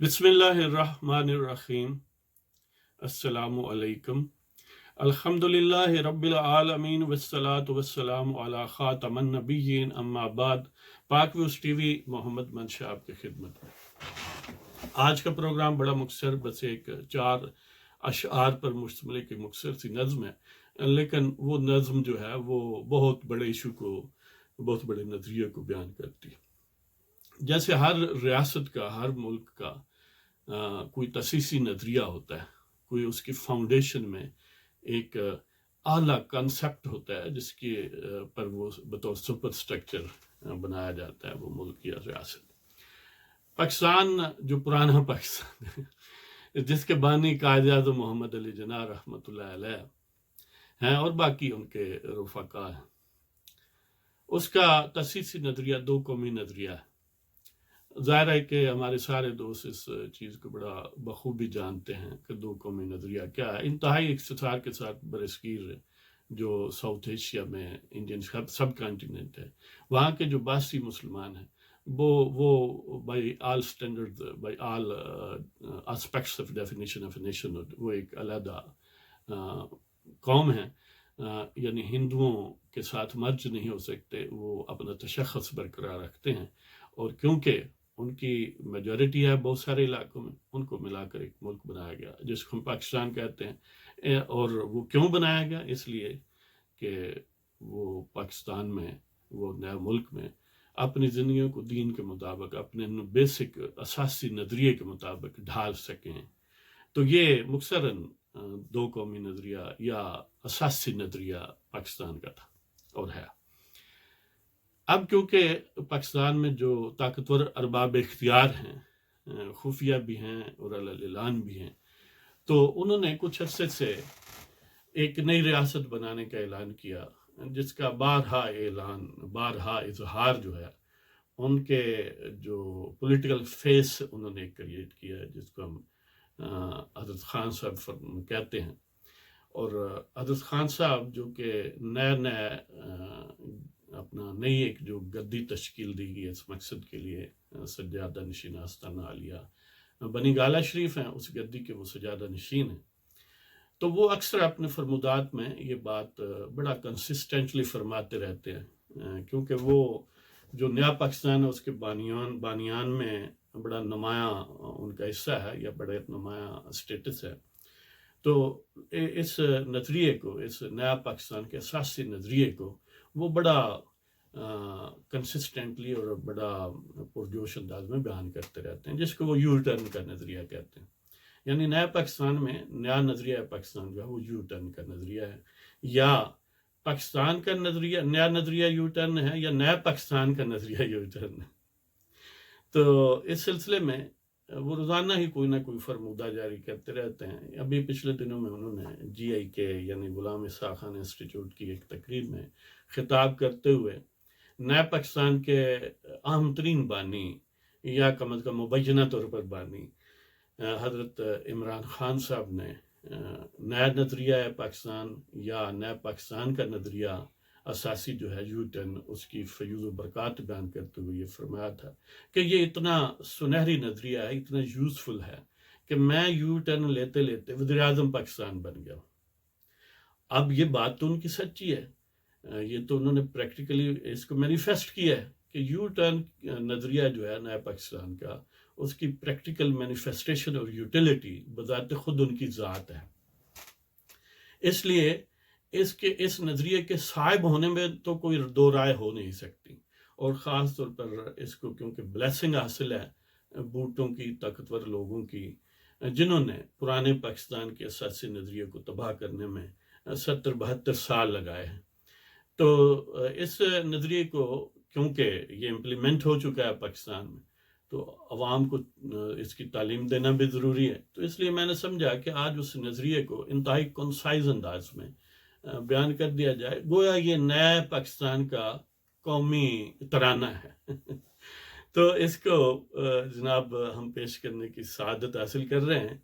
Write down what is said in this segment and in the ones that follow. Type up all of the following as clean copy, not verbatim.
بسم اللہ الرحمن الرحیم۔ السلام علیکم۔ الحمد للہ رب العالمین والصلاة والسلام علی خاتم النبیین اما بعد۔ پاک ویوز ٹی وی محمد منشا آپ کی خدمت میں۔ آج کا پروگرام بڑا مختصر، بس ایک 4 اشعار پر مشتمل ایک مختصر سی نظم ہے، لیکن وہ نظم جو ہے وہ بہت بڑے ایشو کو، بہت بڑے نظریے کو بیان کرتی ہے۔ جیسے ہر ریاست کا، ہر ملک کا کوئی تسیسی نظریہ ہوتا ہے، کوئی اس کی فاؤنڈیشن میں ایک اعلیٰ کنسپٹ ہوتا ہے جس کے پر وہ بطور سپر سٹرکچر بنایا جاتا ہے وہ ملک یا ریاست۔ پاکستان جو پرانا پاکستان ہے، جس کے بانی قائد اعظم محمد علی جناح رحمۃ اللہ علیہ ہیں اور باقی ان کے رفقا ہیں، اس کا تسیسی نظریہ 2 قومی نظریہ ہے۔ ظاہر ہے کہ ہمارے سارے دوست اس چیز کو بڑا بخوبی جانتے ہیں کہ 2 قومی نظریہ کیا ہے۔ انتہائی اختصار کے ساتھ برصغیر جو ساؤتھ ایشیا میں انڈین سب کانٹیننٹ ہے، وہاں کے جو باسی مسلمان ہیں وہ by all standard, by all aspects of definition of nation, وہ ایک علیحدہ قوم ہے، یعنی ہندوؤں کے ساتھ مرج نہیں ہو سکتے، وہ اپنا تشخص برقرار رکھتے ہیں، اور کیونکہ ان کی میجورٹی ہے بہت سارے علاقوں میں، ان کو ملا کر ایک ملک بنایا گیا جس کو ہم پاکستان کہتے ہیں۔ اور وہ کیوں بنایا گیا؟ اس لیے کہ وہ پاکستان میں، وہ نئے ملک میں اپنی زندگیوں کو دین کے مطابق، اپنے بیسک اساسی نظریے کے مطابق ڈھال سکیں۔ تو یہ مختصراً 2 قومی نظریہ یا اساسی نظریہ پاکستان کا تھا اور ہے۔ اب کیونکہ پاکستان میں جو طاقتور ارباب اختیار ہیں، خفیہ بھی ہیں اور علی الاعلان بھی ہیں، تو انہوں نے کچھ عرصے سے ایک نئی ریاست بنانے کا اعلان کیا، جس کا بارہا اظہار جو ہے ان کے جو پولیٹیکل فیس انہوں نے کریٹ کیا ہے، جس کو ہم حضرت خان صاحب کہتے ہیں۔ اور حضرت خان صاحب جو کہ نئے اپنا نئی ایک جو گدی تشکیل دی گئی اس مقصد کے لیے، سجادہ نشین آستانہ عالیہ بنی گالہ شریف ہیں، اس گدی کے وہ سجادہ نشین ہیں۔ تو وہ اکثر اپنے فرمودات میں یہ بات بڑا کنسسٹنٹلی فرماتے رہتے ہیں، کیونکہ وہ جو نیا پاکستان ہے اس کے بانیان میں بڑا نمایاں ان کا حصہ ہے یا بڑا نمایاں اسٹیٹس ہے۔ تو اس نظریے کو، اس نیا پاکستان کے اساسی نظریے کو وہ بڑا کنسسٹنٹلی اور بڑا پرجوش انداز میں بیان کرتے رہتے ہیں، جس کو وہ یو ٹرن کا نظریہ کہتے ہیں۔ یعنی نیا پاکستان میں نیا نظریہ پاکستان جو ہے وہ یو ٹرن کا نظریہ ہے، یا پاکستان کا نظریہ نیا نظریہ یو ٹرن ہے، یا نیا پاکستان کا نظریہ یو ٹرن ہے۔ تو اس سلسلے میں وہ روزانہ ہی کوئی نہ کوئی فرمودہ جاری کرتے رہتے ہیں۔ ابھی پچھلے دنوں میں انہوں نے GI کے یعنی غلام اسحاق خان انسٹیٹیوٹ کی ایک تقریب میں خطاب کرتے ہوئے نئے پاکستان کے اہم ترین بانی، یا کم از کم مبینہ طور پر بانی حضرت عمران خان صاحب نے نیا نظریہ پاکستان یا نیا پاکستان کا نظریہ اساسی جو ہے یو ٹرن، اس کی فیوز و برکات بیان کرتے ہوئے یہ فرمایا تھا کہ یہ اتنا سنہری نظریہ ہے، اتنا یوزفل ہے کہ میں یو ٹرن لیتے لیتے وزیر اعظم پاکستان بن گیا۔ اب یہ بات تو ان کی سچی ہے، یہ تو انہوں نے پریکٹیکلی اس کو مینیفیسٹ کیا ہے کہ یو ٹرن نظریہ جو ہے نیا پاکستان کا، اس کی پریکٹیکل مینیفیسٹیشن اور یوٹیلیٹی بذات خود ان کی ذات ہے۔ اس لیے اس نظریے کے صاحب ہونے میں تو کوئی 2 رائے ہو نہیں سکتی، اور خاص طور پر اس کو کیونکہ بلیسنگ حاصل ہے بوٹوں کی، طاقتور لوگوں کی، جنہوں نے پرانے پاکستان کے اساسی نظریے کو تباہ کرنے میں 70-72 سال لگائے ہیں۔ تو اس نظریے کو کیونکہ یہ امپلیمنٹ ہو چکا ہے پاکستان میں، تو عوام کو اس کی تعلیم دینا بھی ضروری ہے۔ تو اس لیے میں نے سمجھا کہ آج اس نظریے کو انتہائی کنسائز انداز میں بیان کر دیا جائے، گویا یہ نئے پاکستان کا قومی ترانہ ہے۔ تو اس کو جناب ہم پیش کرنے کی سعادت حاصل کر رہے ہیں،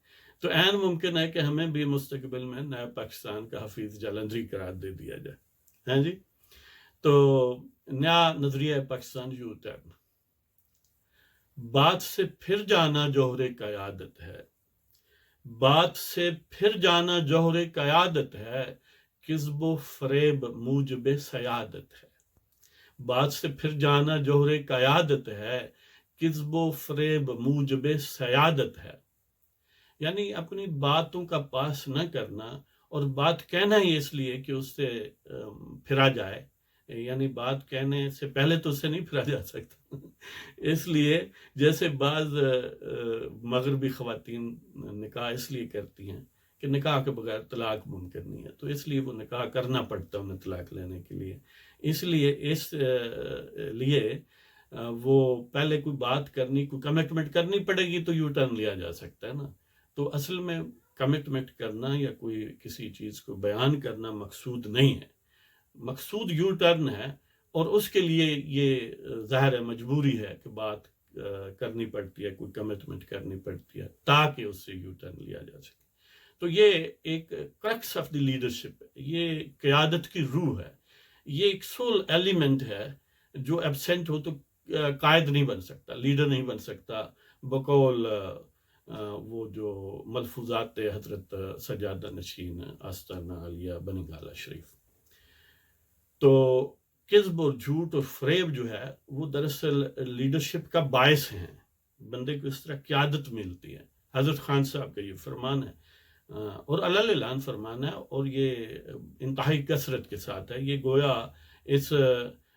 تو عین ممکن ہے کہ ہمیں بھی مستقبل میں نئے پاکستان کا حفیظ جالندھری قرار دے دیا جائے۔ ہاں جی، تو نیا نظریہ پاکستان یو ٹرن بات سے پھر جانا جوہر قیادت ہے، بات سے پھر جانا جوہر قیادت ہے، کذب و فریب موجب سیادت ہے۔ بات سے پھر جانا جوہر قیادت ہے، کذب و فریب موجب سیادت ہے۔ یعنی اپنی باتوں کا پاس نہ کرنا، اور بات کہنا ہی اس لیے کہ اس سے پھرا جائے، یعنی بات کہنے سے پہلے تو اسے نہیں پھرا جا سکتا اس لیے جیسے بعض مغربی خواتین نکاح اس لیے کرتی ہیں کہ نکاح کے بغیر طلاق ممکن نہیں ہے، تو اس لیے وہ نکاح کرنا پڑتا ہے انہیں طلاق لینے کے لیے، اس لیے وہ پہلے کوئی بات کرنی، کوئی کمٹمنٹ کرنی پڑے گی تو یو ٹرن لیا جا سکتا ہے نا۔ تو اصل میں کمٹمنٹ کرنا یا کوئی کسی چیز کو بیان کرنا مقصود نہیں ہے، مقصود یو ٹرن ہے، اور اس کے لیے یہ ظاہر ہے مجبوری ہے کہ بات کرنی پڑتی ہے، کوئی کمٹمنٹ کرنی پڑتی ہے تاکہ اس سے یو ٹرن لیا جا سکے۔ تو یہ ایک کرکس آف دی لیڈرشپ ہے، یہ قیادت کی روح ہے، یہ ایک سول ایلیمنٹ ہے جو ایبسینٹ ہو تو قائد نہیں بن سکتا، لیڈر نہیں بن سکتا، بقول وہ جو ملفوظات حضرت سجادہ نشین آستانہ عالیہ بنی گالہ شریف۔ تو کذب اور جھوٹ اور فریب جو ہے وہ دراصل لیڈرشپ کا باعث ہیں، بندے کو اس طرح قیادت ملتی ہے۔ حضرت خان صاحب کا یہ فرمان ہے، اور علی اعلان فرمان ہے، اور یہ انتہائی کثرت کے ساتھ ہے، یہ گویا اس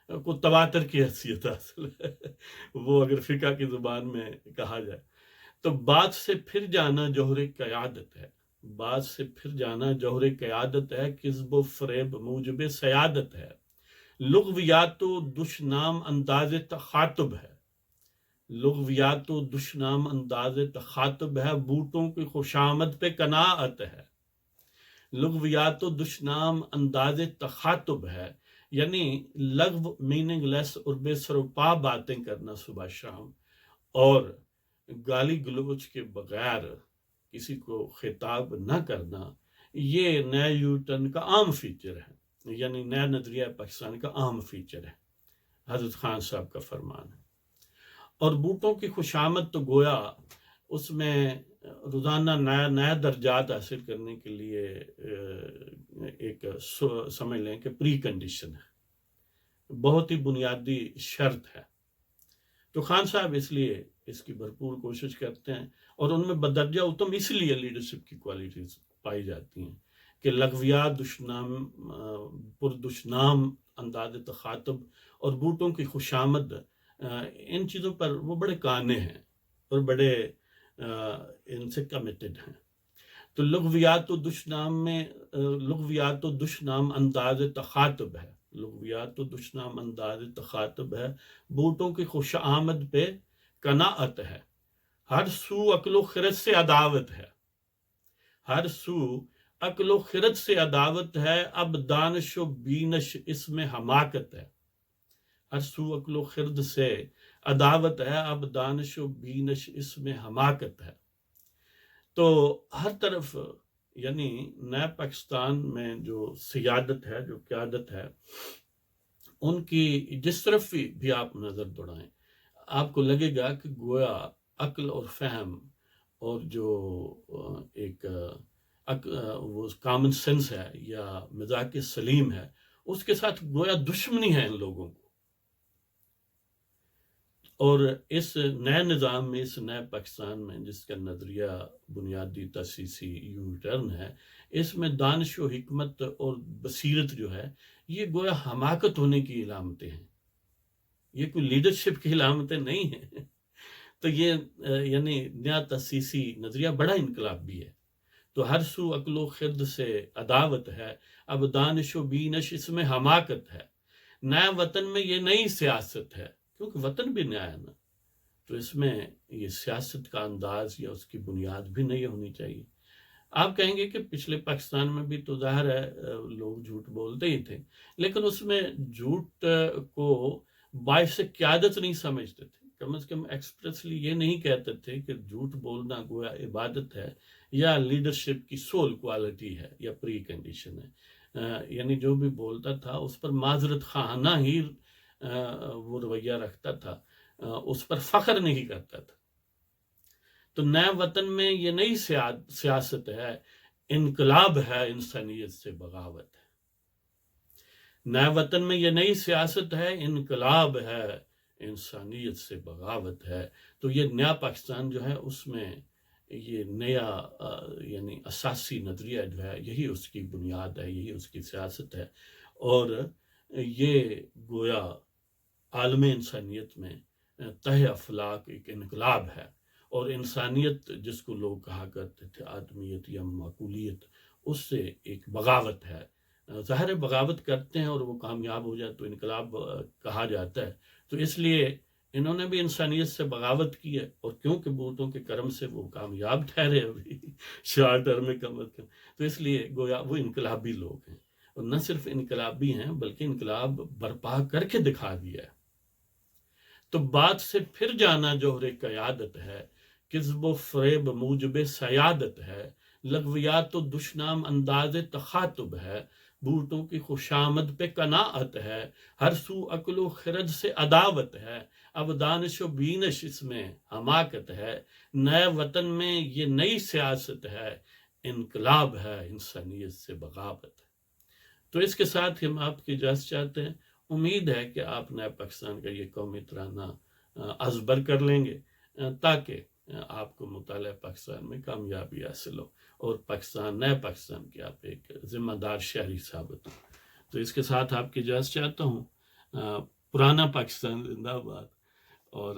کو تواتر کی حیثیت حاصل ہے وہ اگر فقہ کی زبان میں کہا جائے تو بات سے پھر جانا جوہر قیادت ہے، بات سے پھر جانا جوہر قیادت ہے، کذب و فریب موجب سیادت ہے، لغویات و دشنام انداز تخاطب ہے، لغویات و دشنام انداز تخاطب ہے، بوٹوں کی خوشامد پہ قناعت ہے۔ لغویات و دشنام انداز تخاطب ہے، یعنی لغو میننگ لیس اور بے سر و پا باتیں کرنا صبح شام، اور گالی گلوچ کے بغیر کسی کو خطاب نہ کرنا، یہ نئے یو ٹرن کا عام فیچر ہے، یعنی نیا نظریہ پاکستان کا عام فیچر ہے، حضرت خان صاحب کا فرمان ہے۔ اور بوٹوں کی خوشامد تو گویا اس میں روزانہ نیا درجات حاصل کرنے کے لیے ایک سمجھ لیں کہ پری کنڈیشن ہے، بہت ہی بنیادی شرط ہے۔ تو خان صاحب اس لیے اس کی بھرپور کوشش کرتے ہیں، اور ان میں بدرجہ اتم اس لیے لیڈرشپ کی کوالٹیز پائی جاتی ہیں کہ لغویات پردشنام انداز تخاطب اور بوٹوں کی خوشامد، ان چیزوں پر وہ بڑے قانے ہیں اور بڑے ان سے کمیٹڈ ہیں۔ تو لغویات و دشنام انداز تخاطب ہے، لغویات و دشنام انداز تخاطب ہے، بوٹوں کی خوش آمد پہ قناعت ہے، ہر سو عقل و خرد سے عداوت ہے، ہر سو عقل و خرد سے عداوت ہے، اب دانش و بینش اس میں حماقت ہے، ہر سو عقل و خرد سے عداوت ہے، اب دانش و بینش اس میں حماقت ہے۔ تو ہر طرف یعنی نئے پاکستان میں جو سیادت ہے، جو قیادت ہے، ان کی جس طرف بھی آپ نظر دوڑائیں آپ کو لگے گا کہ گویا عقل اور فہم اور جو ایک وہ کامن سینس ہے یا مزاج سلیم ہے، اس کے ساتھ گویا دشمنی ہے ان لوگوں کو۔ اور اس نئے نظام میں، اس نئے پاکستان میں جس کا نظریہ بنیادی تاسیسی یو ٹرن ہے، اس میں دانش و حکمت اور بصیرت جو ہے یہ گویا حماقت ہونے کی علامتیں ہیں، یہ کوئی لیڈرشپ کی علامتیں نہیں ہیں۔ تو یہ یعنی نیا تاسیسی نظریہ بڑا انقلابی ہے۔ تو ہر سو عقل و خرد سے عداوت ہے، اب دانش و بینش اس میں حماقت ہے۔ نیا وطن میں یہ نئی سیاست ہے، کیونکہ وطن بھی نیا ہے نا، تو اس میں یہ سیاست کا انداز یا اس کی بنیاد بھی نئی ہونی چاہیے۔ آپ کہیں گے کہ پچھلے پاکستان میں بھی تو ظاہر ہے لوگ جھوٹ بولتے ہی تھے، لیکن اس میں جھوٹ کو باعث قیادت نہیں سمجھتے تھے، کم از کم ایکسپریسلی یہ نہیں کہتے تھے کہ جھوٹ بولنا گویا عبادت ہے یا لیڈرشپ کی سول کوالٹی ہے یا پری کنڈیشن ہے، یعنی جو بھی بولتا تھا اس پر معذرت خواہانہ ہی وہ رویہ رکھتا تھا، اس پر فخر نہیں کرتا تھا۔ تو نئے وطن میں یہ نئی سیاست ہے، انقلاب ہے، انسانیت سے بغاوت ہے۔ نئے وطن میں یہ نئی سیاست ہے، انقلاب ہے، انسانیت سے بغاوت ہے۔ تو یہ نیا پاکستان جو ہے اس میں یہ نیا یعنی اساسی نظریہ جو ہے یہی اس کی بنیاد ہے، یہی اس کی سیاست ہے، اور یہ گویا عالم انسانیت میں تہ افلاک ایک انقلاب ہے، اور انسانیت جس کو لوگ کہا کرتے تھے آدمیت یا معقولیت، اس سے ایک بغاوت ہے۔ ظاہر بغاوت کرتے ہیں اور وہ کامیاب ہو جائے تو انقلاب کہا جاتا ہے۔ تو اس لیے انہوں نے بھی انسانیت سے بغاوت کی ہے، اور کیونکہ بوٹوں کے کرم سے وہ کامیاب ٹھہرے ابھی شارٹ ٹرم میں کم از کم، تو اس لیے گویا وہ انقلابی لوگ ہیں، اور نہ صرف انقلابی ہیں بلکہ انقلاب برپا کر کے دکھا دیا ہے۔ تو بات سے پھر جانا جوہر قیادت ہے، کذب و فریب موجب سیادت ہے، لغویات و دشنام انداز تخاطب ہے، بوٹوں کی خوشامد پہ قناعت ہے، ہر سو عقل و خرد سے عداوت ہے، اب دانش و بینش اس میں حماقت ہے، نئے وطن میں یہ نئی سیاست ہے، انقلاب ہے، انسانیت سے بغاوت ہے۔ تو اس کے ساتھ ہم آپ کی اجازت چاہتے ہیں۔ امید ہے کہ آپ نئے پاکستان کا یہ قومی ترانہ ازبر کر لیں گے، تاکہ آپ کو مطالعہ پاکستان میں کامیابی حاصل ہو، اور نئے پاکستان کے آپ ایک ذمہ دار شہری ثابت ہو۔ تو اس کے ساتھ آپ کی اجازت چاہتا ہوں۔ پرانا پاکستان زندہ باد، اور